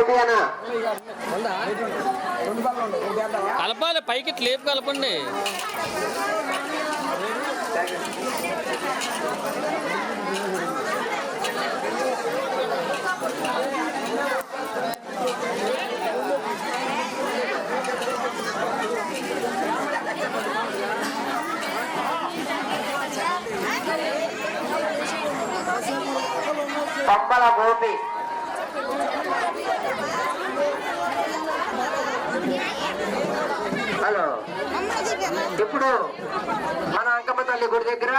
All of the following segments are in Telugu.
గోపి అన్న కలపాలి, పైకి లేపు కలపండి. పంపల గోపి హలో. ఇప్పుడు మన అంకమ్మ తల్లి గుడి దగ్గర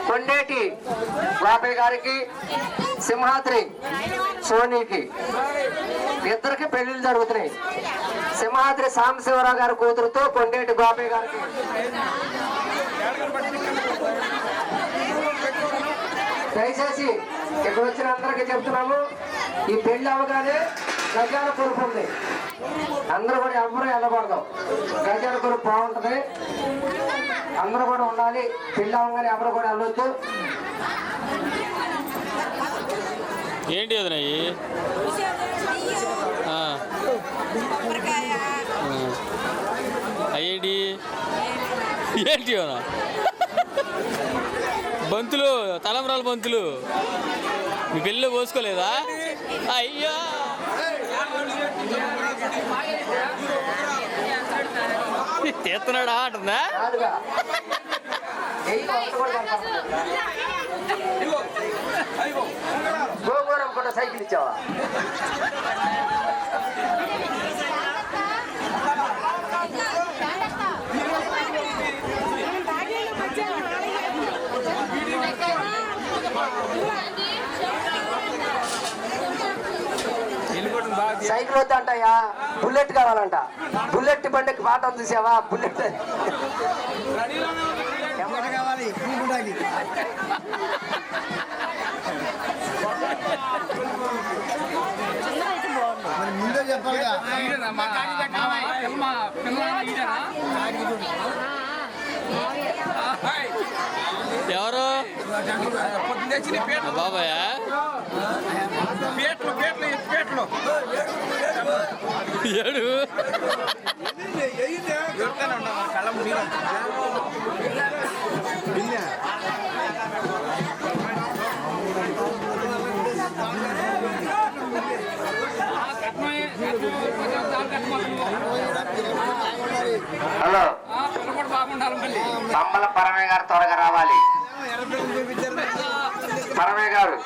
కొండేటి బాబాయ్ గారికి సింహాద్రి సోనీకి ఇద్దరికి పెళ్లిళ్ళు జరుగుతున్నాయి. సింహాద్రి సాంబశివరావు గారి కూతురుతో కొండేటి బాబాయ్ గారికి దయచేసి ఇక్కడ వచ్చిన అందరికీ చెప్తున్నాము, ఈ పెళ్లి అవగానే గజాల కురుపు ఉంది, అందరూ కూడా ఎవరు వెళ్ళకూడదు. గజాల కురుపు బాగుంటది, అందరూ కూడా ఉండాలి. పెళ్లి అవగానే ఎవరు కూడా వెళ్ళొద్దు. ఏంటి అదనయ్యి అయ్యేంటి ఏంటి బంతులు, తలంబరాల బంతులు మీ పెళ్ళిలో పోసుకోలేదా? అయ్యా తీస్తున్నాడా అంటుందా? గోపురం కూడా సైకిల్ ఇచ్చావా? సైకిల్ వద్దంటయ్యా, బుల్లెట్ కావాలంట. బుల్లెట్ బండికి పాట చూసావా? బుల్లెట్ ముందే చెప్పాలిగా. ఎవరు బాబాయా? ఏడు హలో, పంబల పరమే గారు త్వరగా రావాలి. పరమే గారు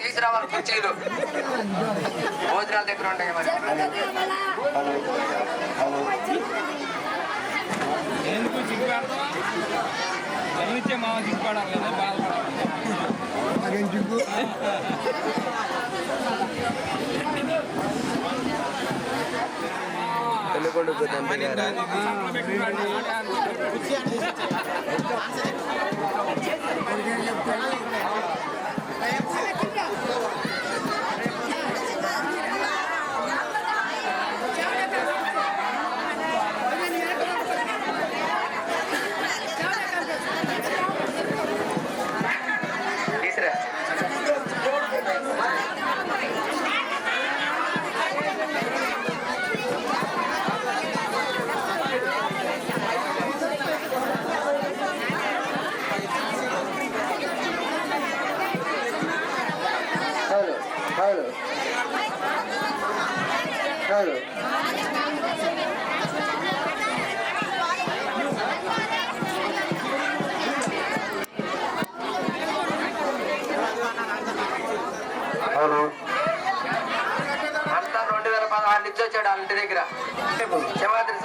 తీసుకురావాలి. కుర్చీలు భోజనాల దగ్గర ఉంటాయి. మరి ఎందుకు సిగ్గు పెడతావా? చదివించే మామ సిగ్గుపడాలి కదా, బాధపడాలి. అంతా 2016 నుంచి వచ్చాడు వాళ్ళ ఇంటి దగ్గర. సింహాద్రి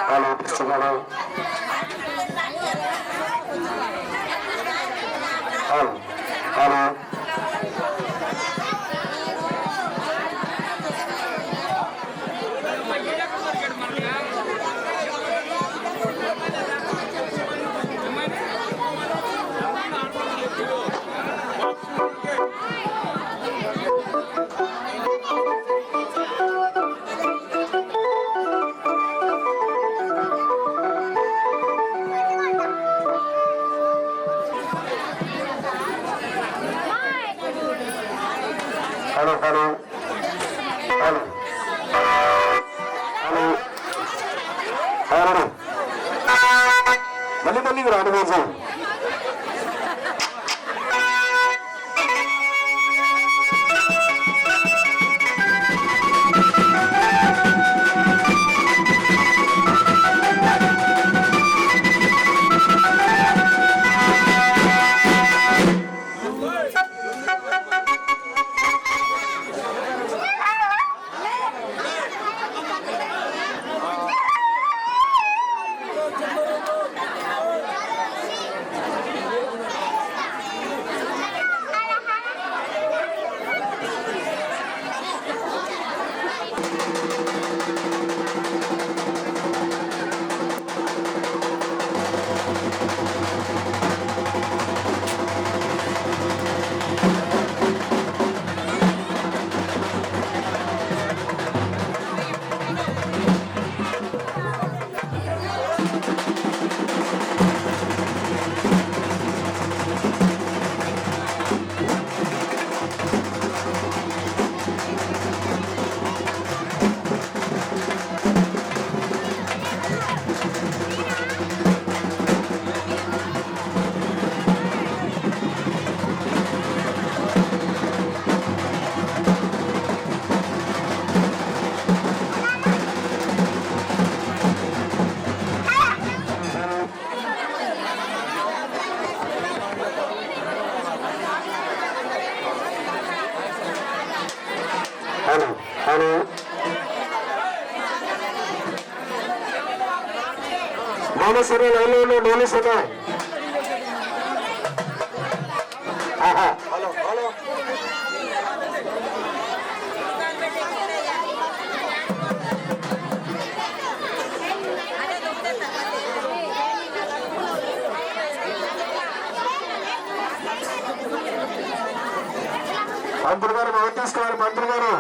మళ్ళీ మళ్ళీ రాను రోజు సరే లైన్లో డోలు సదా హలో హలో మంత్రి గారు మొదటి తీసుకోవాలి మంత్రి గారు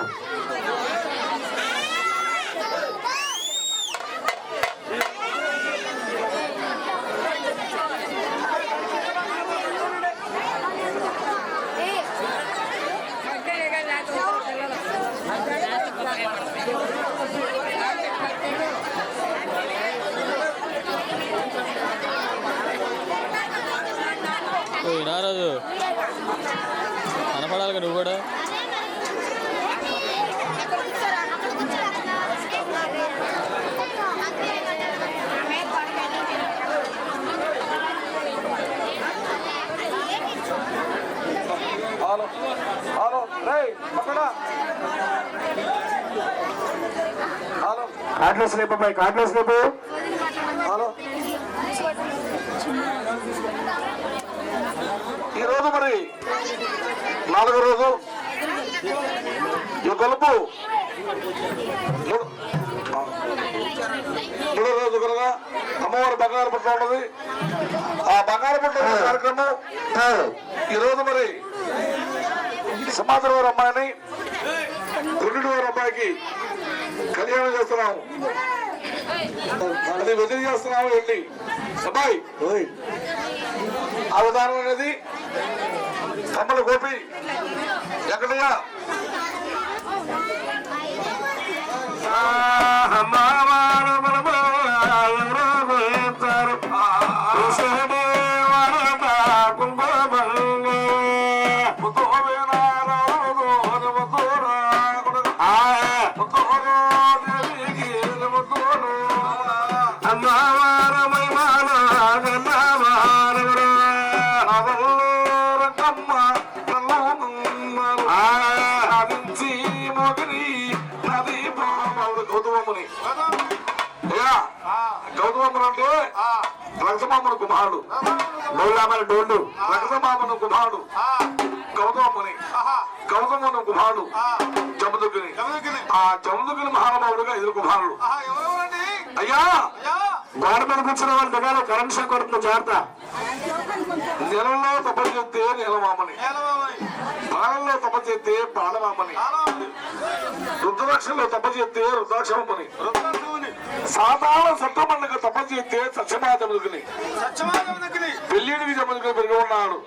నారాజు కనపడాలి నువ్వు కూడా హలో హలో హలో కార్డులో స్లిప్ అమ్మాయి కార్డులో స్లిప్ హలో ఈరోజు మరి 4వ రోజు ఈ గొలుపు 3వ రోజు కనుక అమ్మవారి బంగారు పట్ల ఉన్నది. ఆ బంగారు పట్ల కార్యక్రమం ఈరోజు మరి సమాధానం వారి అమ్మాయిని గుండెడు వారి అమ్మాయికి కళ్యాణం చేస్తున్నాము. అది వెదిరి చేస్తున్నాము. వెళ్ళి అబ్బాయి ఆ విధానం అనేది కమ్మల గోపి ఎక్కడయ్యా గౌతమమ్మను అంటే రక్తమామను కుమారుడు డోళ్ళామని డోళ్ళు రక్తమామను కుమారుడు గౌతమమ్మని గౌతమను కుమారుడు జమదుగ్గిని ఆ జమదుగ్గిని మహానుభావుడుగా ఎదురు కుమారుడు. అయ్యా గోడ మీద కూర్చున్న వాళ్ళ దగ్గర కరెంట్ షాక్ కొడుతున్న జాగ్రత్త. నెలలో తప్పని చెప్తే నీలమామని పాలల్లో తప చేస్తే పాలమామని, రుద్రాక్షలో తప చేస్తే రుద్రాక్షమని, సాధారణ సత్వమన్నగా తప చేస్తే సత్యమాతముని, పెళ్లిడికి జమనుకుని పెరిగి ఉన్నాడు.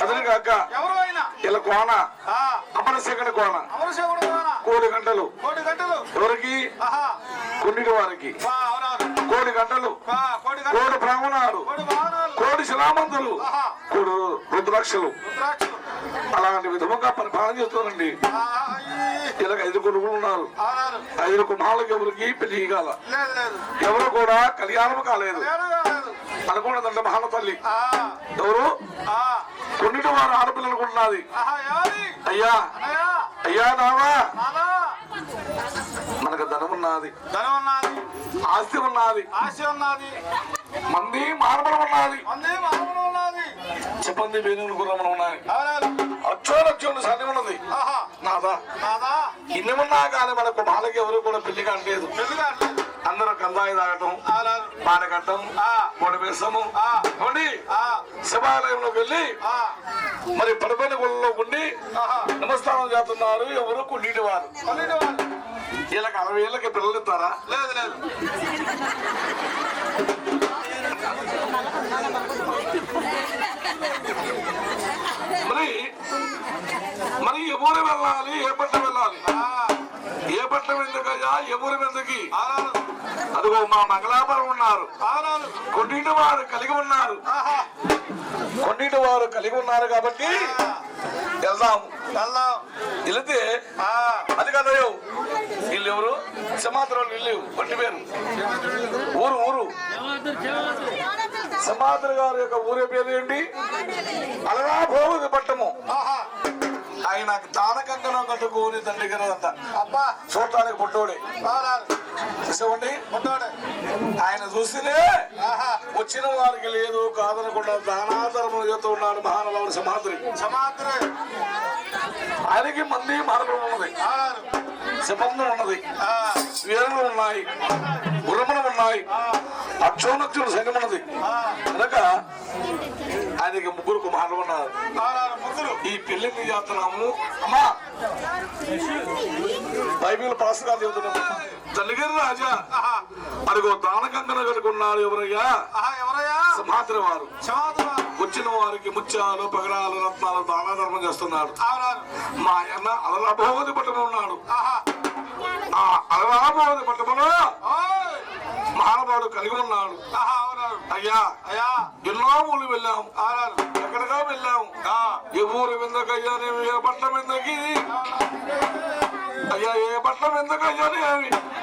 అతని కాక ఇలా కోన అమరశేఖర కోన 1 గంటలు ఎవరికి? కొన్నిటి వారికి 1 గంటలు, 1 బ్రాహ్మణాలు, 1 శిలామంతులు, 1 రుద్రాక్షలు. అలాంటి విధముగా పరిపాలన చేస్తారండి. ఇలా 5 కొడుకులు ఉన్నారు. 5 కుమారులకు ఎవరికి పెళ్లి కాల, ఎవరు కూడా కళ్యాణం కాలేదు. అనుకున్నదంటే మహాన తల్లి ఎవరు? కొన్నిటి వారు ఆడపిల్లలకు ఉన్నది. అయ్యా అయ్యా నావా, మనకు ధనం ఉన్నది, ఆస్తి ఉన్నది, మంది మానవులు ఉన్నది, చెప్పండి వేణువులు గుర్రములు ఉన్నాయి, అచ్చోలచ్చోడు సన్ని ఉన్నది. నాదా ఇన్ని ఉన్నా కానీ మనకు బాలకి ఎవరు కూడా పెళ్లి కావట్లేదు. అందరూ కందాయి తాగటం, పానకట్టం, పొడి వేసము, శివాలయంలోకి వెళ్ళి మరి పడిపోయిన గుళ్ళలో ఉండి నమస్కారం చేస్తున్నారు. ఎవరు కొన్నిటి వారు. వీళ్ళకి 60 ఏళ్ళకి పిల్లలు ఇస్తారా? లేదు. మరి ఎవరు వెళ్ళాలి? ఏ పట్టం వెళ్ళాలి? ఏ పట్టం ఎందుకయ్యా? ఎవరు ఎందుకు? అదిగో మా మంగళాపురం ఉన్నారు. కొన్నిటి వారు కలిగి ఉన్నారు కాబట్టి వెళ్దాము. వెళితే అది కదయో వీళ్ళు ఎవరు? సమాత్రం ఇల్లు పట్టి పేరు ఊరు సమాత్ర గారి యొక్క ఊరే పేరు ఏంటి? అలగా పోదు పట్టము. ఆయన దానకంకణం కట్టుకోని తండ్రి గారంట. అబ్బా చూడటానికి పుట్టోడే చూసామండి. ఆయన చూస్తేనే వచ్చిన వారికి లేదు కాదనకుండా దానాధర్మం చేస్తూ ఉన్నాడు మహానుభావుడు సమాత్రి. ఆయనకి మంది మానవులు ఉన్నది, శబంధం ఉన్నది, వీరులు ఉన్నాయి, గుర్రములు ఉన్నాయి, అక్షోనక్షుడు సైన్యం ఉన్నది. కనుక ఆయనకి 3 కుమారులు ఉన్నారు. ఈ పెళ్లికి చేస్తున్నాము. అమ్మా బైబిల్ పాస్గా చెబుతున్నాము. తల్లిగారు రాజా అదిగో దానకంకణ కట్టుకున్నారు. ఎవరయ్యా? సమాత్రి వారు. వచ్చిన వారికి ముత్యాలు, పగడాలు, రత్నాలు దానాధర్మం చేస్తున్నాడు. మా అన్న అలరాభోగతి పట్టణం ఉన్నాడు. ఆ అలరాభోగతి పట్టణంలో మహానుభావుడు కలిగి ఉన్నాడు. అయ్యా ఎన్నో ఊళ్ళు వెళ్ళాము, ఎక్కడగా వెళ్ళాము. ఏ ఊరు ఎందుకయ్యా? ఏ పట్టణం ఎందుకు? అయ్యా ఏ పట్టణం ఎందుకయ్యా?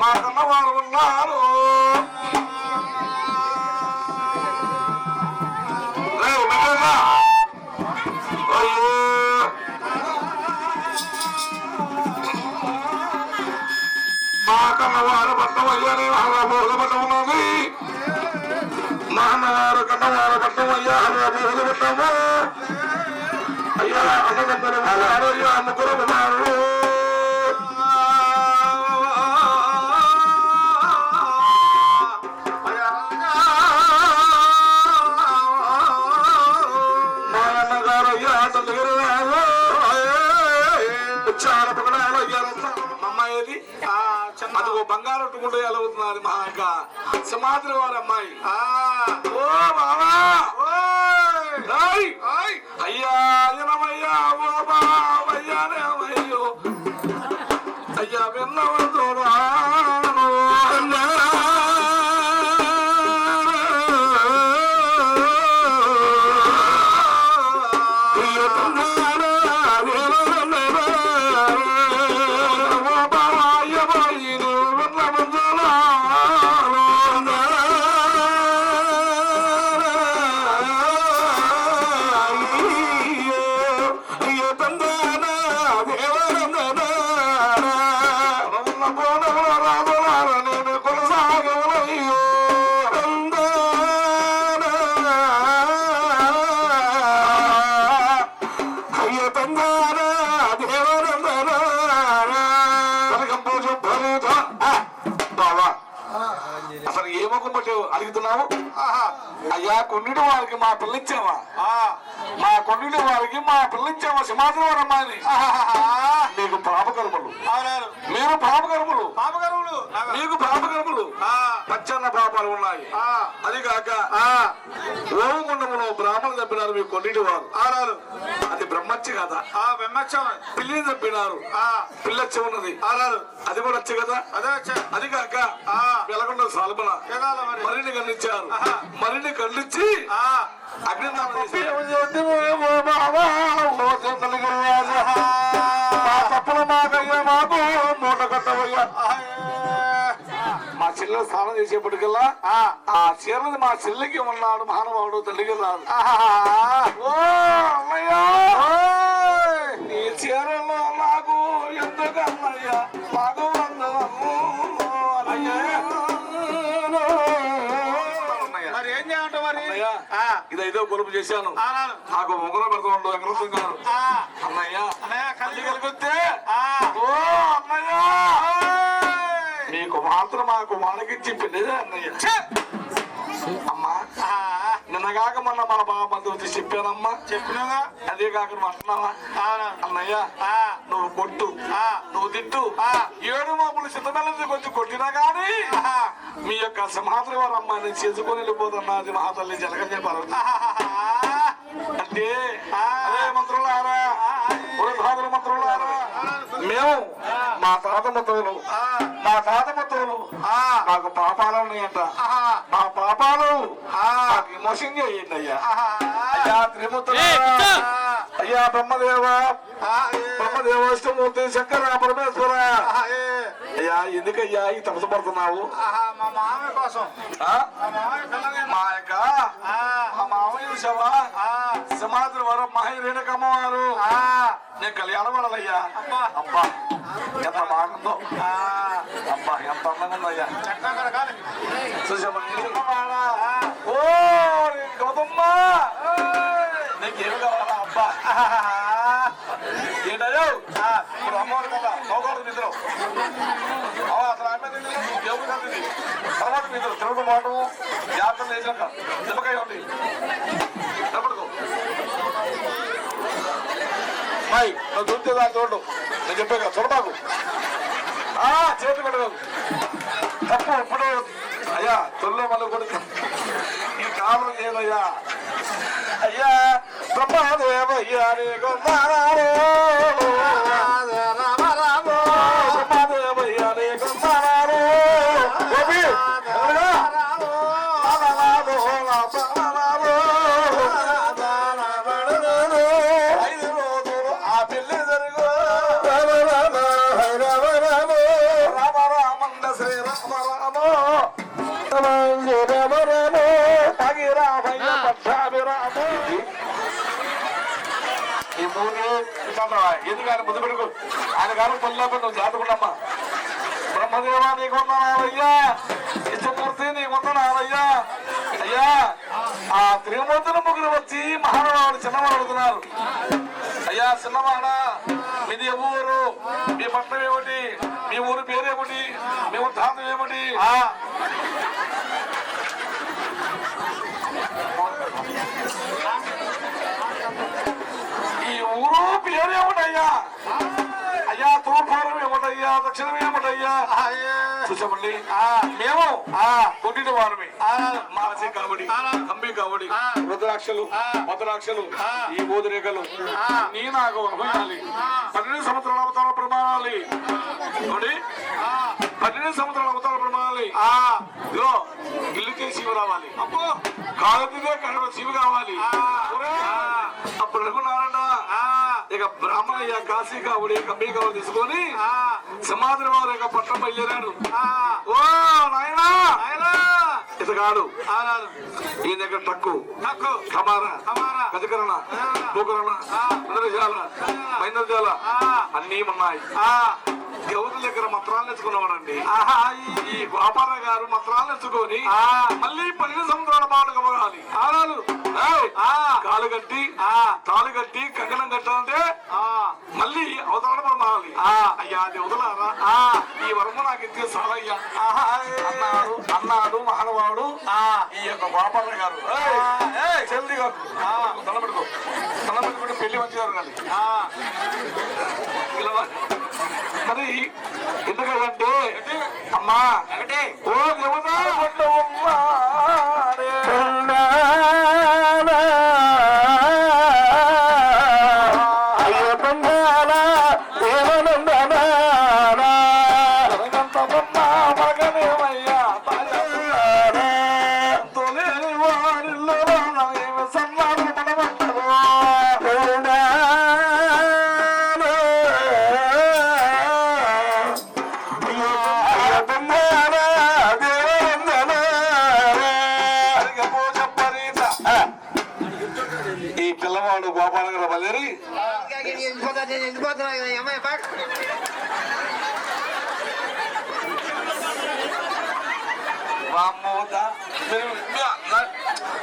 మా కన్న వారు ఉన్నారు. మా కన్నవారు పట్టం అయ్యానే బోధ పట్టం ఉన్నది. నాన్నవారు కన్నవారు పట్టం అయ్యా బోధ పట్టము. అయ్యా అన్నదంతలు అయ్యా 3 ఉన్నారు. మా అన్నగారు అయ్యా తల్లిగారు ఉచ్చార పగడాలు అయ్యారంతా. అమ్మాయి అదిగో బంగారు అట్టుకుంటే ఎలా అవుతున్నారు మా యొక్క సమాధి వారి అమ్మాయి. ఓ బాబా అయ్యా జనమయ్యా, ఓ బాబయ్యానేమయ్యో అయ్యా విన్నవరా అసలు ఏ ముఖం పట్టి అడుగుతున్నావు? అయ్యా కొన్నిటి వారికి మా పిల్ల ఇచ్చావా? మా కొన్నింటి వారికి మా పిల్లించాము సింహాద్రి వారి అమ్మాయిని. మీకు పాపకర్మలు, మీరు పాపకర్మలు, మీకు పాపకర్మలు, పచ్చన్న పాపాలు ఉన్నాయి. అది కాక ఓమగుండములో బ్రాహ్మణులు చంపినారు మీ కొన్నింటి వారు. అది బ్రహ్మచ్చి కదా, పిల్లిని చంపినారు, పిల్లచ్చి ఉన్నది, అది కూడా వచ్చి కదా. అది కాక వెలగొండ సాల్మన మరిని ఖండించారు, మరిని ఖండించి అగ్నిదానం తప్పులు మాకయ్యా, మాకు మూట కట్టవయ్యా. మా చెల్లెలు స్నానం చేసేప్పటికల్లా ఆ చీరది మా చెల్లికి ఉన్నాడు మహానుభావుడు, తల్లికి రాదు. ఓ అన్నయ్యా, నీ చీరలో నాకు ఎందుకు అన్నయ్యా, మాకు వందనము అన్నయ్యా. మరి ఏం చేయాలంట? మరి ఇదైదో కొలుపు చేశాను, నాకు ముగ్గురు పెడతా ఎగరుతుంది గారు. అన్నయ్య కళ్ళు కలిగితే ఓ అన్నయ్య, మీకు మాత్రం మాకు మనకిచ్చి పెళ్ళేదే అన్నయ్య. అమ్మా నిన్నగాక మొన్న మన బాబా మంది వచ్చి చెప్పానమ్మా, చెప్పినాగా. అదే కాక అంటున్నావా అన్నయ్య, నువ్వు కొట్టు, నువ్వు తిట్టు, 7 మాపులు చిత్తమెల్లది కొంచెం కొట్టినా గాని మీ యొక్క సింహాద్రి వారి అమ్మాయిని చేసుకొని వెళ్ళిపోతున్నది మహాతల్లి జలగం చెప్పారు. అంటే అదే మంత్రులారా, మంత్రులారా, మేము మా తాత మంత్రులు, మా తాత మంత్రులు నాకు పాపాలు ఉన్నాయంట. మా పాపాలు నాకు విమోచన చేయండి అయ్యా. అయ్యా త్రిమూర్తులు, అయ్యా బ్రహ్మదేవ, బ్రహ్మదేవష్టమూర్తి, శంకర పరమేశ్వర, అయ్యా ఎందుకయ్యా ఈ తపసపడుతున్నావు? మా మామయ్య కోసం, మా యొక్క మా మామయ్య చూసావా, సింహాద్రి వారు మహి రేణుకమ్మవారు, నేను కళ్యాణం పడాలయ్యా. అబ్బా ఎంత బాగుందో, అబ్బా ఎంత అందంగా ఉందయ్యా. చూసామా ఓ గౌతమ్మ, నీకేమి కావాలా? అబ్బా ఏంటయ్యో ఇప్పుడు అమ్మవారు కదా నవ్వుకోవడం నిద్ర అసలు ఆమె దేవుడు కాదు. తర్వాత నిద్ర తిరుగుతూ పోవటము, జాగ్రత్తలు వేసాక నిమ్మకాయ ఉంది నిలబడుకో. బాయ్ నువ్వు చూస్తే దాన్ని చూడడం నేను చెప్పే కదా, చూడబాకు, చేతి పెట్టదు తప్పు. ఇప్పుడు అయ్యా తొల్లో మళ్ళీ కొడుకు ఈ కాలం ఏదయ్యా. అయ్యా బ్రహ్మదేవయ్యా నీకు బ్రహ్మదేవయ్యా నీకు ఎందుకు ఆయన ముందు పెట్టుకో, ఆయన గారు పల్లె నువ్వు జాతకుడమ్మా. బ్రహ్మదేవా నీకు వందనాలయ్యా, ఇష్టమూర్తి నీకు వందనాలయ్యా. అయ్యా ఆ త్రిమూర్తుల ముగ్గురు వచ్చి మహానుభావుడు చిన్నవాడు అడుగుతున్నారు. అయ్యా చిన్నవాడా, మీది ఊరు, మీ పట్టణం ఏమిటి, మీ ఊరు పేరేమిటి, మీ వృత్తాంతం ఏమిటి? ఈ ఊరు పేరేమిటయ్యా? అయ్యా తూర్పురం ఏమిటయ్యా, దక్షిణం ఏమిటయ్యా? చూసామండి మేము కొట్టిన వారమే. మానసి కావడి, కంబి కావడి, రుద్రాక్షలు, మధురాక్షలు, ఈ బోధరేఖలు నీ నాకు అనుభవాలి. 12 సంవత్సరాల అవతార ప్రమాణాలి, 12 సంవత్సరాల అవతార ప్రమాణాలి. ఇదిగో గిల్లుకే శివ రావాలి, అప్పు కాలతీదే కడ శివ కావాలి. అప్పుడు అనుకున్నారంట ఇక బ్రాహ్మణయ్య కాశీ కావుడి కంబి కావుడు తీసుకొని సమాధి వారి యొక్క పట్టణం బయలుదేరాడు. ఓ నాయనా ఇతగాడు ఈ దగ్గర టక్కు కమారా గజకరణ భూకరణ ఇంద్రజాల మైంద్రజాల అన్నీ ఉన్నాయి. దేవుడి దగ్గర మంత్రాలు నేర్చుకున్నావాడండి. ఈ వ్యాపార గారు మంత్రాలు నేర్చుకొని మళ్ళీ 12 సంవత్సరాల పాటు కలగాలి. కాలు కట్టి తాళు కట్టి కంకణం కట్టాలంటే మళ్ళీ అవతరణ మారాలి. అయ్యా అది వదలారా, ఈ వరము నాకు ఇచ్చే సాలయ్యా అన్నాడు మహానుభావుడు. ఈ గోపాల గారు చెల్లి గారు తలపెడుకో తలపెట్టుకుంటే పెళ్లి మంచిగా కానీ మరి ఎందుకంటే అమ్మా ఓ దేవతా ఈ పిల్లవాడు గోపాల గారు బలేరి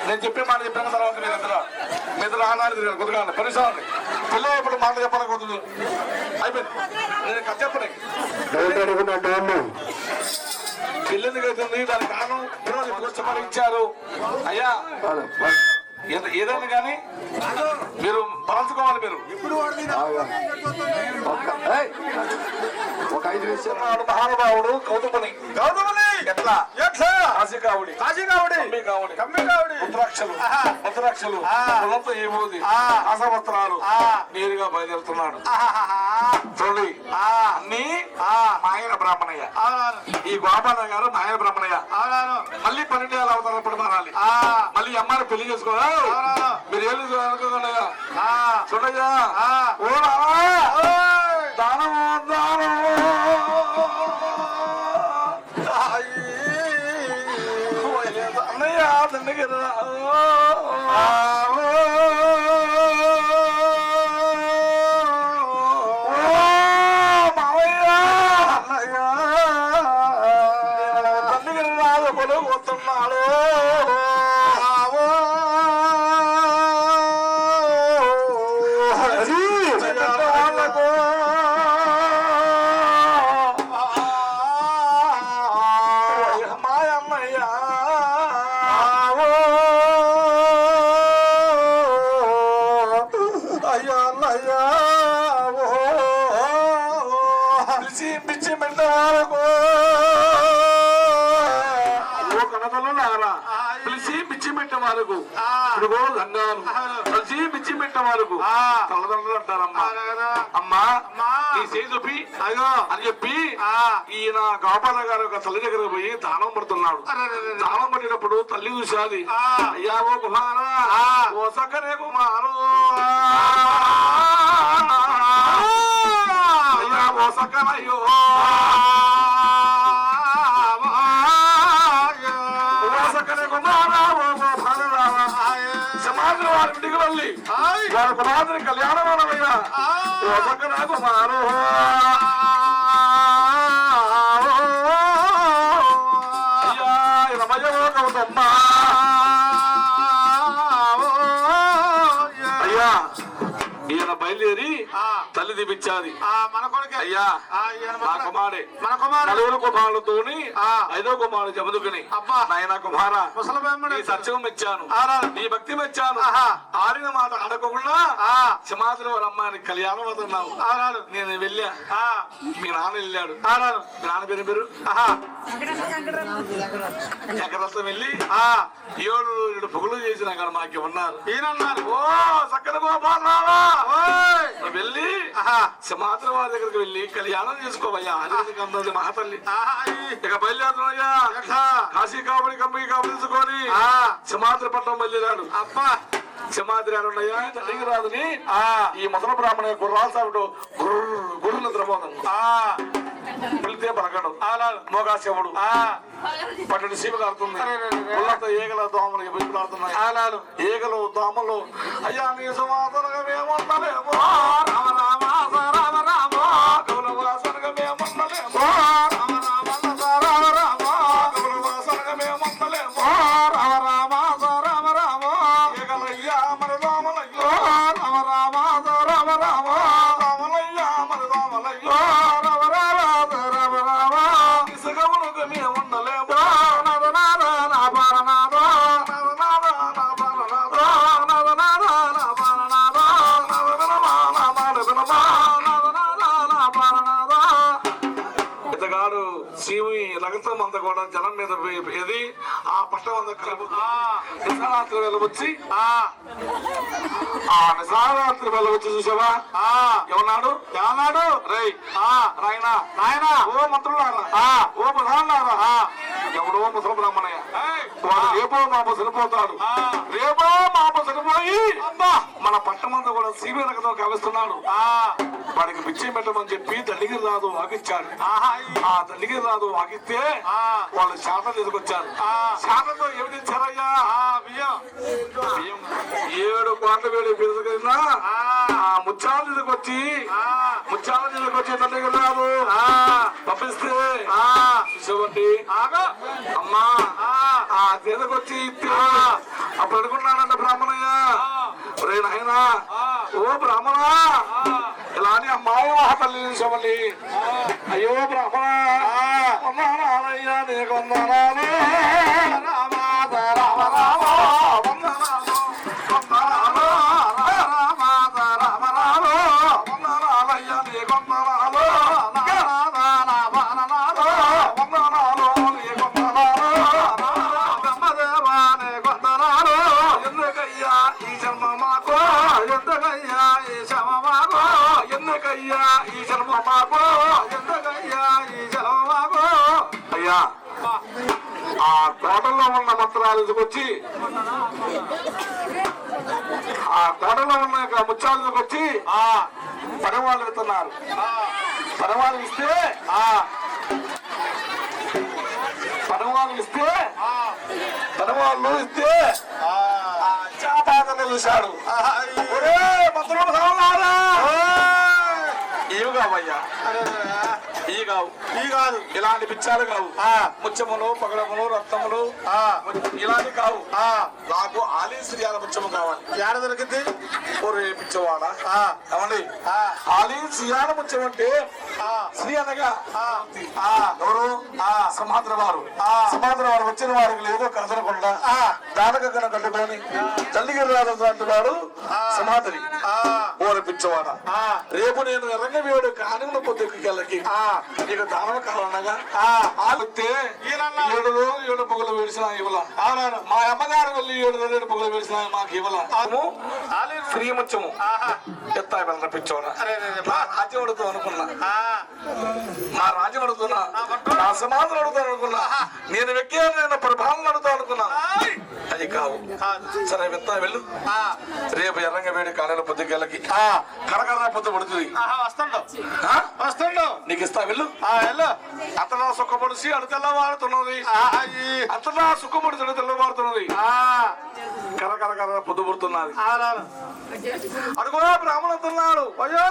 నేను చెప్పే మాట చెప్పిన తర్వాత మీరిద్దరు ఆనాడు తిరిగారు కొద్దిగా పరిశ్రమ పిల్లలు ఇప్పుడు మాట చెప్పాలి కొద్దిగా అయిపోయింది నేను కథ చెప్పండి పెళ్ళెందుకు అవుతుంది దానికి కారణం చెప్పమని ఇచ్చారు అయ్యా ఏదైనా కానీ మీరు పంచుకోవాలి మీరు ఒక 5 నిమిషాలు మహానుభావుడు కౌతుమని ఎట్లా కాశీకావుడి ముద్రాక్షలు కులంతో ఏమోది ఆసవస్త్రాలు నేరుగా బయలుదేరుతున్నాడు చూడండి అన్ని మాయన బ్రాహ్మణయ్య ఈ గోపాల గారు మాయన బ్రాహ్మణయ్య మళ్ళీ 12 ఏళ్ళ అవతల మారాలి మళ్ళీ అమ్మాయిని పెళ్లి చేసుకోవాలి మీరు ఏళ్ళు అనుకోకుండా చూడయ్యా దానము అన్నయ్య దండగిర మావయ్య అన్నయ్య దండగిరి రాజు పొలం వస్తున్నాడు కలిసి మిచ్చి పెట్ట వరకు తల్లిదండ్రులు అంటారమ్మా అమ్మా నీ చేయి చూపి అయ్యో అని చెప్పి ఈయన గోపాల గారు ఒక తల్లి దగ్గర పోయి దానం పడుతున్నాడు. దానం పడినప్పుడు తల్లి చూసాది, అయ్యా ఓ కుమారా ఓ సక్కరే కుమారు అయ్యా ఓ సక్కనయ్యో సమాజం వారి ఇంటికి వెళ్ళి వారి కుమారుని కళ్యాణమైన కుమారు అయ్యా రమయ్య గౌతమ్మ అయ్యా ఈయన బయలుదేరి తల్లి దీపించాది. అయ్యా నా కుమారే నలుగురు కుమారులతోని 5వ కుమారుడు జమదుకుని నాయన కుమార నీ సత్యం మెచ్చాను, నీ భక్తి మెచ్చాను, ఆడిన మాట అడగకుండా సమాధిలో అమ్మాయిని కళ్యాణం అవుతున్నావు. నేను వెళ్ళా, మీ నాన్న వెళ్ళాడు. మీ నాన్న పేరు పేరు ఎక్కడంతా వెళ్ళి 7 పొగులు చేసిన అక్కడ మాకు ఉన్నారు. ఈయనన్నారు ఓ సక్కన గోపాలరావా వెళ్ళి సమాత్ర వారి దగ్గరికి వెళ్ళి కళ్యాణం చేసుకోవయ్యా అన్నది మహాతల్లి. ఇక బయలుదేరుతున్నాయ్యా కాశీ కాబడి కంపెనీ కాబడించుకొని సమాత్ర పట్టణం బయలుదేరాడు. అబ్బా సమాధి ఉన్నాయా తల్లికి రాదుని ఈ మొదల బ్రాహ్మణ గుర్రాల సాగుడు గుర్రు నిద్రపోతాడు. పిలితే పలకడు మోగాశవుడు పన్నెండు శివ కారుతుంది. పుల్లతో ఈగల దోమలు ఎప్పుడుతున్నాయి. ఈగలు దోమలు అయ్యా నీ సమాధానంగా మేముండలేమో రామ రామ రామ రామ గౌరవాసనగా మేముండలేమో రామ రామ రామ రామ గౌరవాసనగా మేముండలేమో రామ రామ రామ రామ ఈగలయ్యా మరి దోమలయ్యో రామ రామ రామ రామ దోమలయ్యా మరి దోమలయ్యో రగతం అంతా కూడా జనం మీద ఏది ఆ పట్టం అంతా కలుపు నిశారాత్రి వేళ వచ్చి ఆ నిశారాత్రి వేళ వచ్చి చూసావా ఏమన్నాడు రై నాయన నాయన ఓ మంత్రులారా ఓ ప్రధానులారా ఎవడో ముసలి బ్రాహ్మణయ్య వాడు రేపో మాపో చనిపోతాడు రేపో మాపో చనిపోయి మన పట్టమంతా కూడా సీబీ రకతో కలుస్తున్నాడు వాడికి పిచ్చి పెట్టమని చెప్పి దండిగిరి రాదు వాకిచ్చాడు ఆ దండిగిరి రాదు వాకిస్తే వాళ్ళు శాతం తీసుకొచ్చారు శాతంతో ఏమిటి ఇచ్చారయ్యా బియ్యం 7 కోట్ల వేడి పిలుచుకున్నా ముత్యాలు తీసుకొచ్చి దండిగిరి రాదు పంపిస్తే చూడండి అమ్మా ఆ తీసుకొచ్చి అప్పుడు అనుకున్నాడంట బ్రాహ్మణయ్య రే నాయనా ఓ బ్రాహ్మణ ఇలాంటి అమ్మాయి మహాతల్లి చూసామల్లి అయ్యో బ్రాహ్మణ వందనాలయ్యా నీకు వందనాలు వందనాలయ్యా నీకు అయ్యా ఆ తోటలో ఉన్న మంత్రాలు తీసుకొచ్చి ఆ తోటలో ఉన్న ముత్యాలు తీసుకొచ్చి పడవాళ్ళు వెళ్తున్నారు పడవాళ్ళు ఇస్తే చాపాతని చూశాడు ఇవి కావయ్యా ఈ కాదు ఇలాంటి పిచ్చాలు కావు ముత్యములు పగడములు రక్తములు ఇలాంటి కావు నాకు ఆలీశ్రియాల ముత్యము కావాలి ఏడ దొరికింది ఒరే పిచ్చవాడ ఏమండి ఆలీశ్రియాల ముత్యం అంటే శ్రీ అనగా ఎవరు సమాద్ర వారు వచ్చిన వారికి లేదో కదనకుండా దానక కన కట్టుకొని తల్లిగిరి రాజు అంటున్నాడు సమాధి ఓర పిచ్చవాడ రేపు నేను ఎర్రంగవేడు కానిన పొద్దుకి నీకు దానం కావాలనగా ఆగితే 7 రోజులు 7 పొగలు వేడిసిన ఇవ్వాల మా అమ్మగారు వెళ్ళి 7 రోజులు 7 పొగలు వేడిసిన మాకు ఇవ్వాల శ్రీముత్యము ఎత్తా వెళ్ళిన పిచ్చోడ రాజ్యవడుతూ అనుకున్నా నా రాజ్యం అడుగుతున్నా నా సమాధులు అడుగుతాను అనుకున్నా నేను వ్యక్తి ప్రభావం అడుగుతా అనుకున్నా అది కావు సరే వెళ్తా వెళ్ళు రేపు ఎర్రంగవేడి కాలేల పొద్దుకెళ్ళకి కరకర పొద్దు పడుతుంది వస్తాడు నీకు ఇస్తా వెళ్ళు అంతలా సుఖపడిసి అడు తెల్లవారుతున్నది అంతలా సుఖపడి అడు తెల్లవారుతున్నది కరకర పొద్దు పుడుతున్నది అడుగు బ్రాహ్మణుతున్నాడు అయ్యో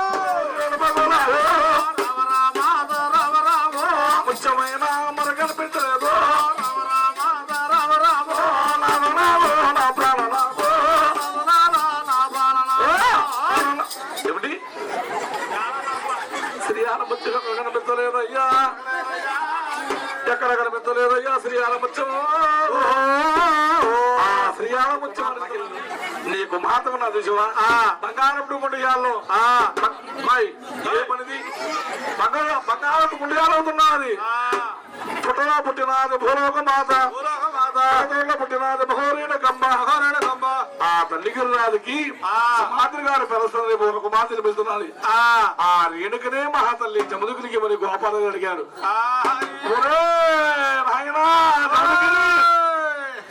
ముఖ్యమైన మన కనిపించలేదు ఏమిటి శ్రీయాల ముత్యం కనిపించలేదయ్యా ఎక్కడ కనిపించలేదయ్యా శ్రీయాల ముత్యం శ్రీయాల ముత్యం నీకు మహత్వం నా చూసావా బంగారపు గుండియాల్లో ఏ పనిది బంగారపు గుండియాలు అవుతున్నది పుట్టలో పుట్టినది భూలోక మాత పుట్టినది బహోరీణ కంబ ఆ తల్లిగిరి రాజుకి సమాధి గారు పెరస్తుంది భూలోక మాత పిలుస్తున్నది ఆ రేణుకనే మహాతల్లి చముదుకునికి మరి గోపాల అడిగాడు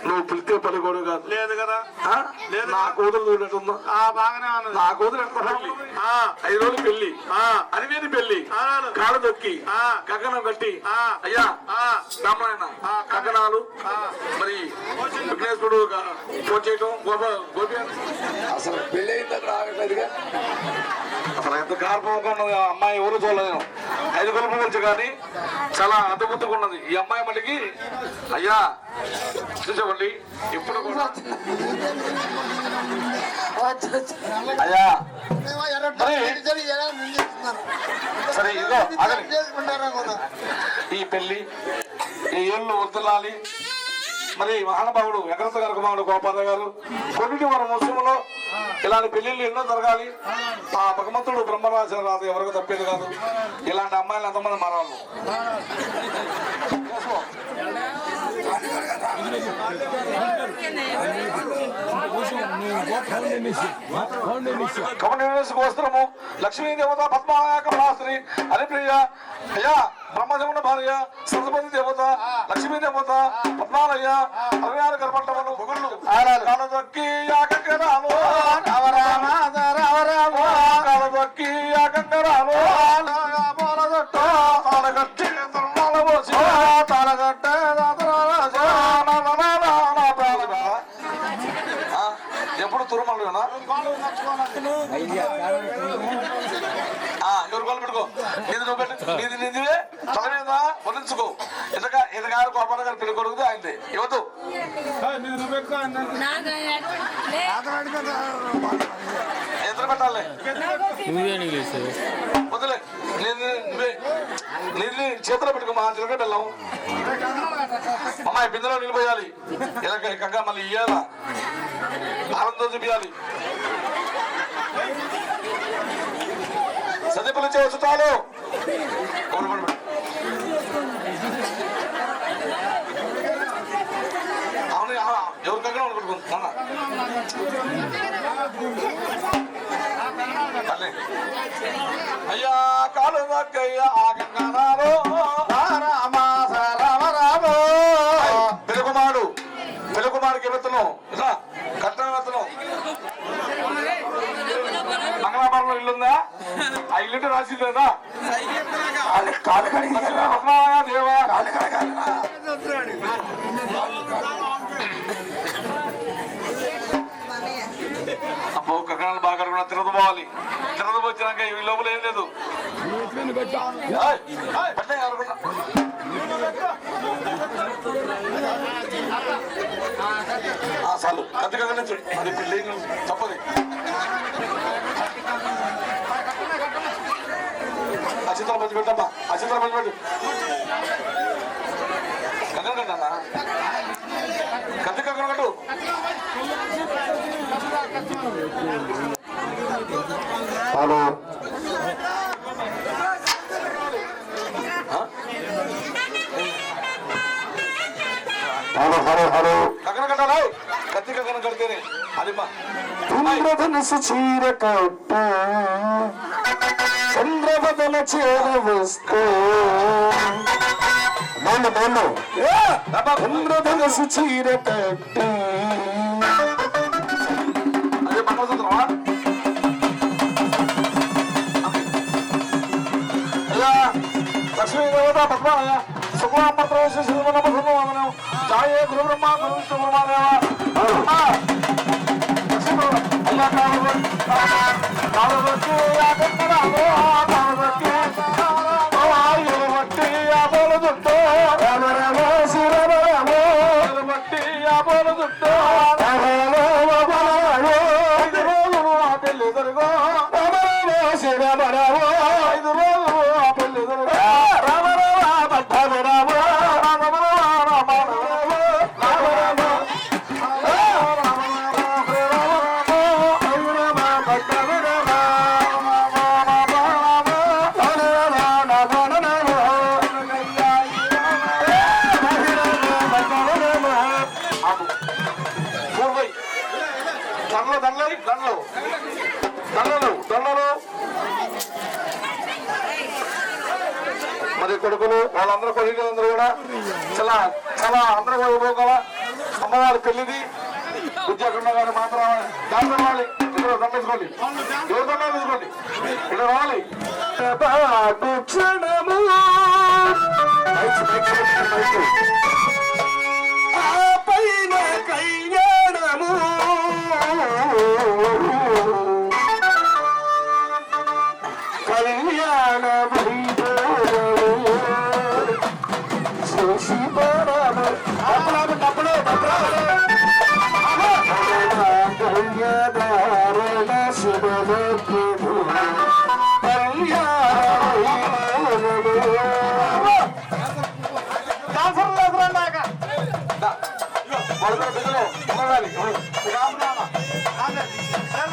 నువ్వు పిలితే పలిగోడు కాదు లేదు కదా నా కూతురు చూడటందో బాగానే నా కూతురు ఎంత 5 రోజులు పెళ్లి అనివేది పెళ్లి కాళ్ళు దొక్కి గగనం కట్టి అయ్యా రామాయణ కగనాలు మరి విఘ్నేశ్వరుడు పోచేయటం గోపి అసలు పెళ్లి అయిందని రాగట్లేదుగా అసలు ఎంత కార్పంగా ఉన్నది ఆ అమ్మాయి ఎవరు చూడలేదు 5 గొలుపు గురించి కానీ చాలా అద్భుతంగా ఉన్నది ఈ అమ్మాయి మళ్ళీ అయ్యా చూసేవాళ్ళి ఇప్పుడు కూడా అయ్యా సరే ఇదిగో ఈ పెళ్లి ఈ ఏళ్ళు వద్దులాలి మరి మహానుభావుడు ఎకరత గరకమావుడు గోపాల గారు కొన్నిటి వారి ముస్లింలో ఇలాంటి పెళ్లిళ్ళు ఎన్నో జరగాలి. ఆ భగవంతుడు బ్రహ్మరాజు రాదు, ఎవరికి తప్పేది కాదు. ఇలాంటి అమ్మాయిలు ఎంతమంది మారాలి. వస్త్రము లక్ష్మీదేవత పద్మానాయక మహాశ్రీ హరిప్రియ అయ్యా బ్రహ్మదేవుని భార్య సరస్వతి దేవత లక్ష్మీదేవత పద్మాలయ్య 66 గర్భంటములు కాలదొక్కి యాగంగరాలు కాలదొక్కి యాగంగరాలు తాళగట్టి పోసి తాళగట్టే ఎప్పుడు తురుమలునా ఎవరు గోలు పెట్టుకో నీది నువ్వు పెట్టు నీది నిధివే తల మీద వదిలించుకో ఇతగారు కోపన గారు పెళ్లి కొడుకుది ఆయనది ఇవ్వదు ఎదురు పెట్టాలి వదిలే నీది చేతిలో పెట్టుకో మా చిలక బెల్లం అమ్మాయి బిందెలో నిలిపోయాలి ఇలా కక్క మళ్ళీ ఇయ్యాలా ఆనందం చూపించాలి. సదిపులు చేస్తాలు అవును ఎవరికైనా అనుకుంటున్నా అయ్యా కాలు దక్కయ్యా ఆగంగారు పెరుగుమాడికి వెత్తనం ఇట్లా కట్నం వెత్తనం మంగళాపురంలో ఇల్లుందా? ఆ ఇల్లుంటే రాసింది లేదా? దేవా అబ్బో కక్కడాలు బాగా కడుగున్నా తిరగబోవాలి. తిరగబోచ్చినాక ఈ లోపల ఏం లేదు. చాలు కత్తిగా అది పెళ్ళి తప్పది. అచిత్రం మంచి పెట్టమ్మా అచిత్రం మంచి పెట్టు కక్కన కట్టన్నా కత్తి కక్కన కట్టు. హలో హలో హలో హలో కక్కన కట్టాలి. కత్తి కక్కన కడితేనే అది ఇంద్రధనుసు చీర కట్ట చంద్రబదల చీర వస్తూ ఇంద్రధనుసు చీర కట్ట అదే మంగళసూత్రమా? అయ్యా లక్ష్మీదేవత పద్మాలయ శుక్లాంబత్రవేశ శ్రీమనమధుమనం జాయే గురు బ్రహ్మ గురు విష్ణు గురుమాదేవ అయ్యా కాలవచ్చి యాగంగరాలు కాలవచ్చి బట్టి యాబోలు చుట్టూ రామరామో శ్రీరామరామో బట్టి యాబోలు చుట్టూ 5 రోజులు ఆ పెళ్లి జరుగు రామరామో శ్రీరామరామో 5 రోజులు ఆ పెళ్లి జరుగు రామరామ పద్మరామో మరి కొడుకులు వాళ్ళందరూ కొడుకులందరూ కూడా చాలా చాలా అందరూ వైభోగల అమ్మవారి పెళ్లిది. విద్యాకుండా గారు మాత్రం దాంట్లో రావాలి. ఇక్కడ దండేసుకోండి, ఎవరు దండ తీసుకోండి, ఇక్కడ రావాలి. కళ్యాణము కళ్యాణ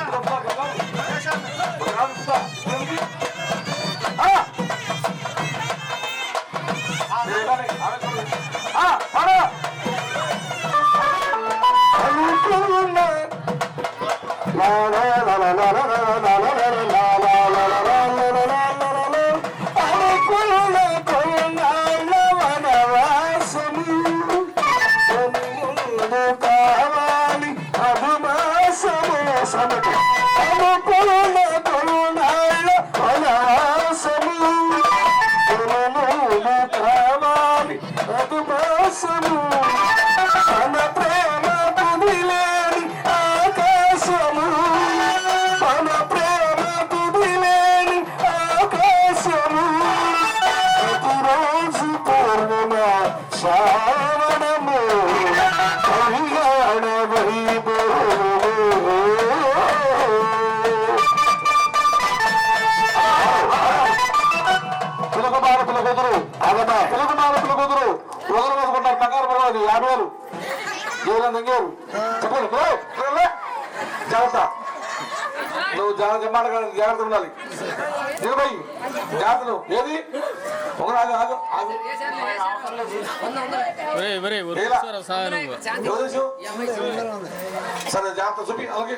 ఆకాశము మన ప్రేమ కుదిలేని ఆకాశము మన ప్రేమ కుదిలేని ఆకాశము ప్రతిరోజు పూర్ణిమ శ్రావణము కళ్యాణ వైభవము పిలకమార పిలకొదురు పిలకమార పిలకొదురు ఒకరు వేసుకుంటారు ప్రకారం పడవది 50,000 జీవనం దంగేరు చెప్పండి జాగ్రత్త నువ్వు జాగ్రత్త మాట జాగ్రత్త ఉండాలి దిగబోయి జాగ్రత్త నువ్వు ఏది ఒక ఆగు ఆగు ఆగు సరే జాగ్రత్త చూపి అలాగే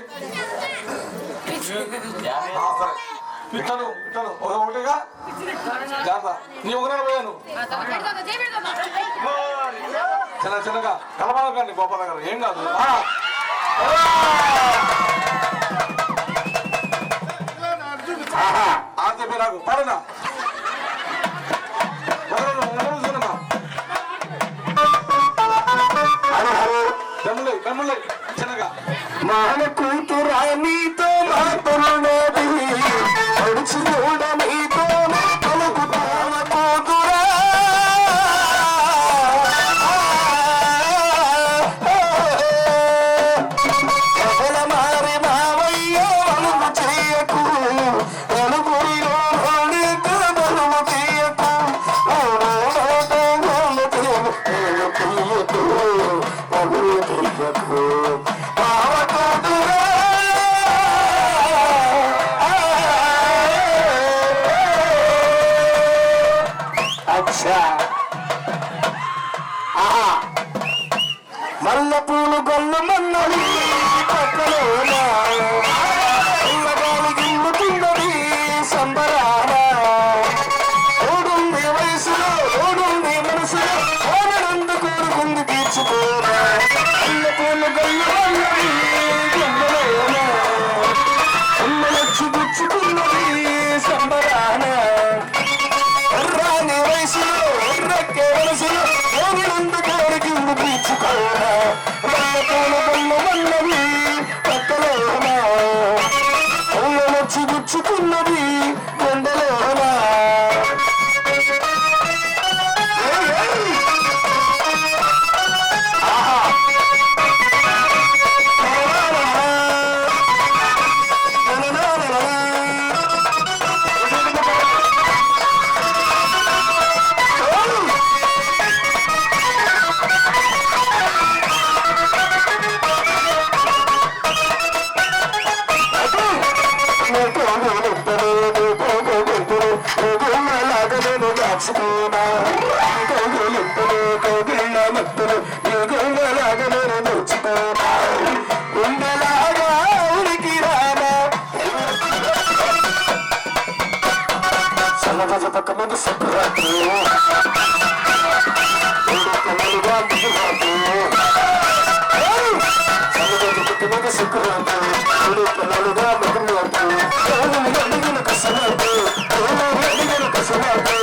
సరే ఇట్లను ఇట్లను ఒకటిగా జాగ్రత్త నీ ఒకనాడు పోయాను చిన్న చిన్నగా కలపడకండి గోపాల గారు ఏం కాదు చెప్పి నాకు పడనా కన్నులే కన్నులే చిన్నగా మాన కూతురా నీతో మాట్లాడేది అడుచు కూడా నీతో పలుకుతాన కూతురా కబల మారి మావయ్యో అలుగు చేయకు అలుగురిలో నీకు బలుగు చేయకు మల్ల పూలు గొల్ల మన్నది పక్కలోగాలి గిల్లుతున్నది సంబరాల ఓడుంది వయసులో ఓడుంది మనసులో ఓడనందు కోరుకుంది తీర్చుకోరా మల్ల పూలు గొల్ల మన్నది ఉమ్మలొచ్చి గుచ్చుకున్నది సంబరాల రాని వయసులో రక్కే మనసులో ఓడనందు కోరుకుంది తీర్చుకోరా మల్ల పూలు గొల్ల మన్నది పక్కలోనా ఉమ్మలొచ్చి గుచ్చుకున్నది కొండలోనా పక్కన సంక్రాంతి సంక్రాంతి పిల్లలుగా అడిగిన కసనాడు అడిగిన కసనాడు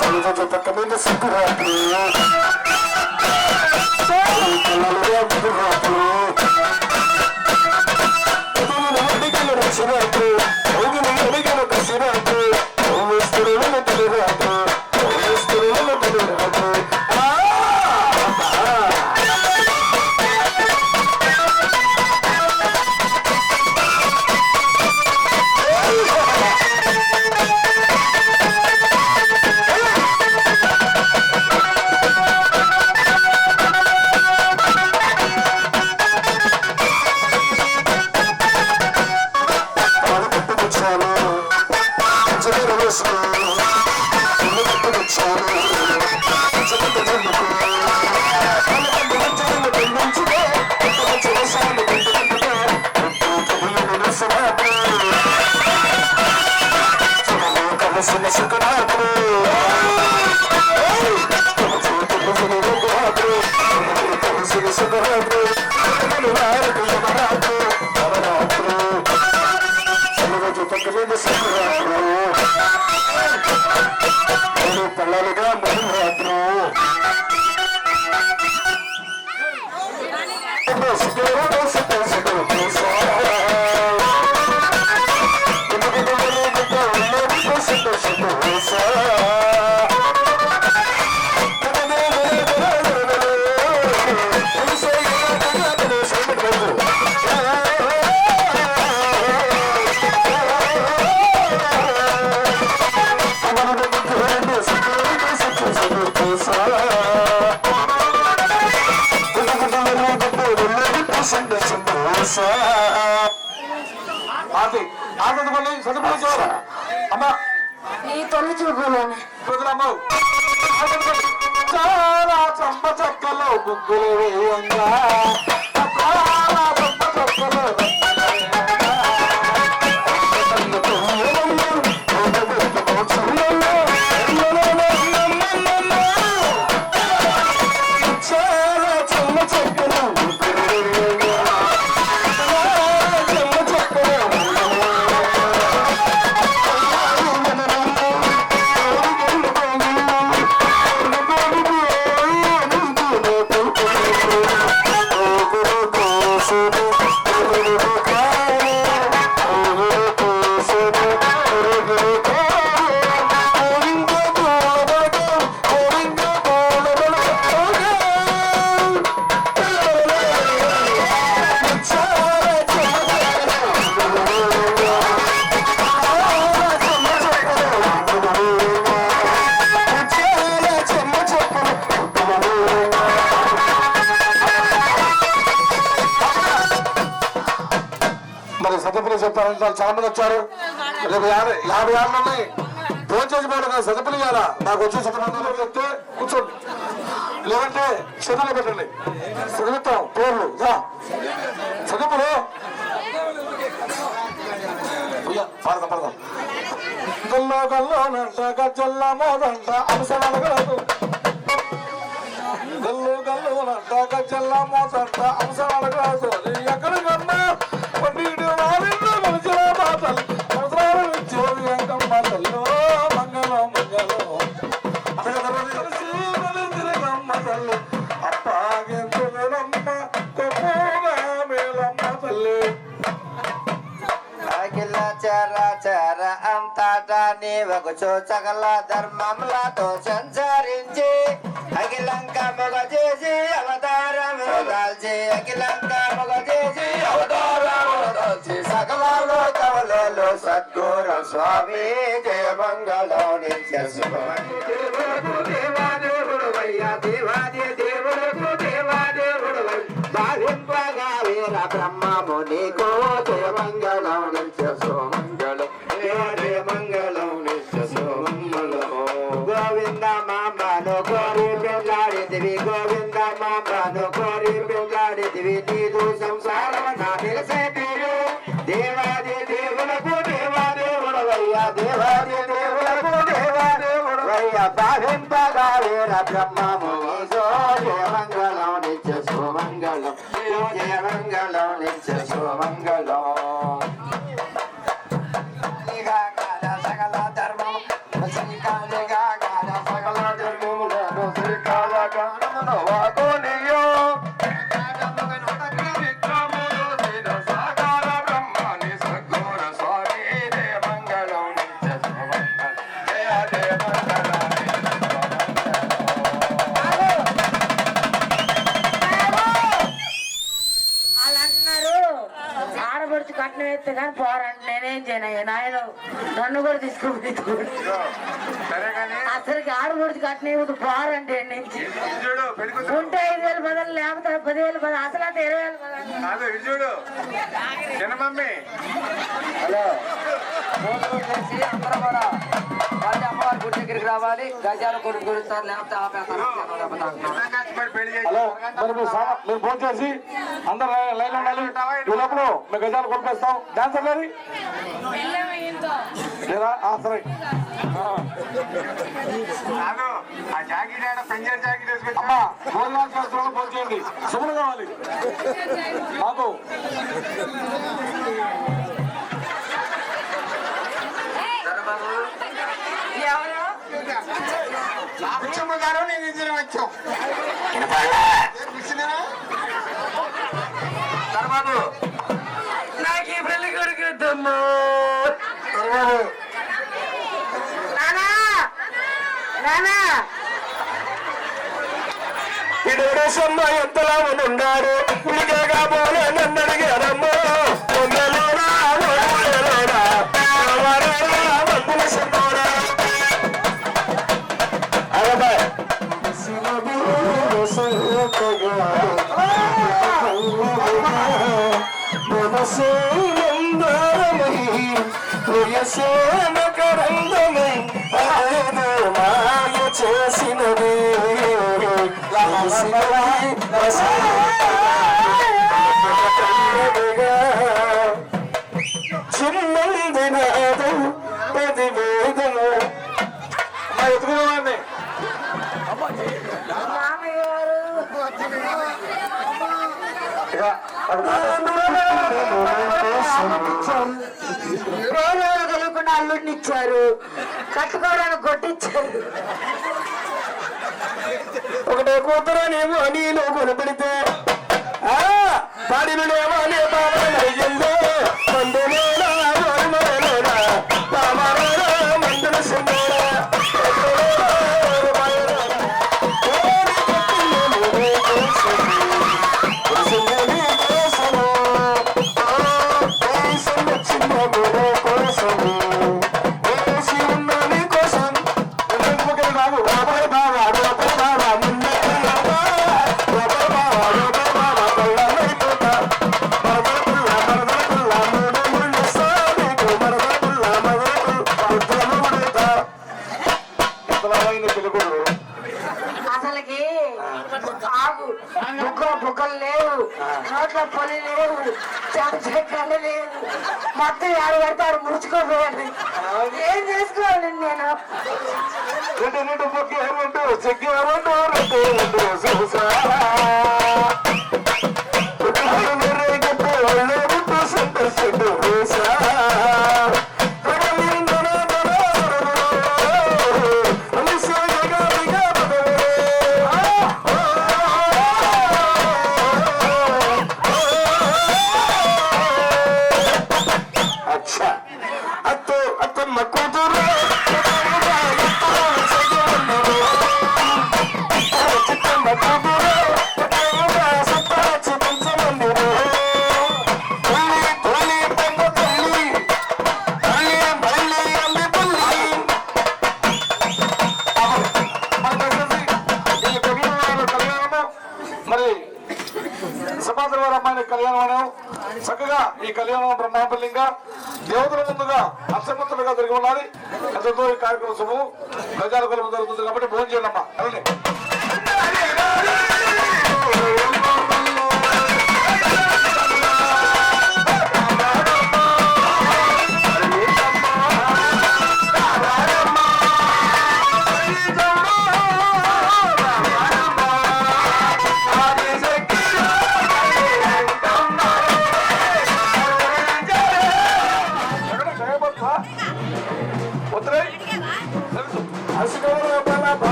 సంగతి పక్కన సంక్రాంతి పిల్లలుగా కసిరాకు అడిగిన కసిరాకు స్థిరమైన తెలిరాకు స్థిరమైన తెలిరాకు Second అమ్మా నీ తొలి చూపులోనే చాలా చంప చక్కలో బుగ్గులు వేయంగా చాలా చంప చక్కలో చాలా చంప చక్కలో మరి సతపులు చెప్తారంటే చాలా మంది వచ్చారు. రేపు 50 ఏళ్ళు ఉన్నాయి. ఫోన్ చేసి పోవడం కాదు, సతపులు ఇవ్వాలా. నాకు వచ్చే సతమందిలో చెప్తే కూర్చోండి, లేదంటే చదువులు పెట్టండి. చదువుతాం పేర్లు చదువులు పడదాం గల్లో గల్లోనంట గజ్జల్ల మోదంట అంశాలు గల్లు గల్లునంట గజ్జల్ల మోదంట అంశాలు కాదు ఎక్కడికన్నా పండిడు వారిలో మనుషుల మాటలు అవసరాలు ఇచ్చేది వెంకమ్మ తల్లు మంగళం మంగళం తిరగమ్మ తల్లి అప్పాగెంతులమ్మ కొప్పుగా మేలమ్మ తల్లి అఖిల చర అంతటా నీవకు సకల ధర్మములతో సంచరించి అఖిలంక మొగ చేసి అవతారములు దాల్చి అఖిలంక మొగ చేసి అవతారములు దాల్చి సకల లోకములలో సద్గురు స్వామి జయ మంగళం నిత్య శుభమని దేవాదేవుడు వయ్యా దేవాది దేవుడు దేవాదేవుడు భావింపగా వీర బ్రహ్మము నీకో జయ మంగళం నిత్య సుమంగళం జయ మంగళం నిత్య సుమంగళం గోవింద మామను కోరి పెళ్ళాడిదివి గోవింద మామను కోరి పెళ్ళాడిదివి నీదు సంసారం నా నిలసే తీరు దేవాది దేవులకు దేవాదేవుడు వయ్యా దేవాది దేవులకు దేవాదేవుడు వయ్యా భావింపగా వీర బ్రహ్మము నీకో జయ మంగళం నిత్య సుమంగళం జయ మంగళం నిత్య సుమంగళం సకల ధర్మం సకల ధర్మములను శ్రీకాళ గానమును వాకోనియో సాకార బ్రహ్మాని సద్గురు స్వామి జయ మంగళం నిత్య సుమంగళం జయ జయ మంగళం వాళ్ళు అంటున్నారు ఆడబడుచు కట్నం వేస్తే కానీ పోరంటే నేనేం చేయనయ్యా నాయన నన్ను కూడా తీసుకోబోయి అసలుకి ఆడబడుచు కట్నం ఇవ్వదు పోరంటే నుంచి ఉంటే 5,000 బదులు లేకపోతే 10,000 బదులు అసలు అయితే 20,000 బదులు హలో చేసి అందరూ కూడా వాళ్ళ అమ్మవారి గుడి దగ్గరికి రావాలి. గజాల కొడుకు గురుస్తారు లేకపోతే ఆపేస్తారు. హలో మరి మీరు ఫోన్ చేసి అందరు లైన్ ఉండాలి. ఈ లోపల మేము గజాలు కొనిపిస్తాం. డాన్సర్ లేదు లేదా? సరే అమ్మా భోజనాలు చేస్తున్నా ఫోన్ చేయండి. శుభ్రం కావాలి మాకు. గారు నేను ఇద్దరు వచ్చాం తర్వాత నాకు ఈ పెళ్లి కొడుకు నానా నానా ఇడేసమ్మ ఎంతలా ఉన్నాడు ఇడికే కాబోలే నన్ను అడిగారమ్మో చేసినది చిన్నంది నాదం పది వేదము ఎత్తుకునేవాడిని తెలియకుండా అల్లుడిని ఇచ్చారు, కట్టుకోవడానికి కొట్టించారు. ఒకటే కూతురనేమో నీలో కొనపెడితే పాడినేమో నే బాబయ్యిందో మందులోనా మందుల సింగోడా అసలుకి ఆగు బుక్కలు లేవు, నోట్ల పొలి లేవు, చెక్కలు లేవు, మొత్తం ఆడు పడితే ఆడు ముడుచుకోపోవాలి. ఏం చేసుకోవాలి నేను? రెండు పొక్కేమంటూ చెక్కేమంటూ సమాధాన వారి అమ్మాయిని కళ్యాణం చక్కగా ఈ కళ్యాణం బ్రహ్మాపల్లింగా దేవతల ముందుగా అసమర్థులుగా జరిగి ఉన్నది. ఎంతో ఈ కార్యక్రమం శుభము ప్రజల కొరకు జరుగుతుంది కాబట్టి భోజనం చేయండి అమ్మా.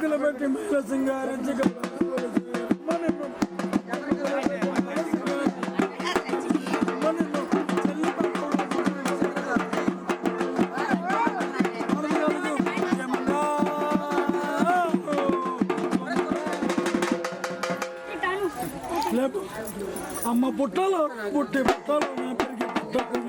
ముగ్గులు పెట్టి మేల సింగారించగా అమ్మ పుట్టాలో పుట్టి పుట్టాలో నా పెరిగి పుట్టకు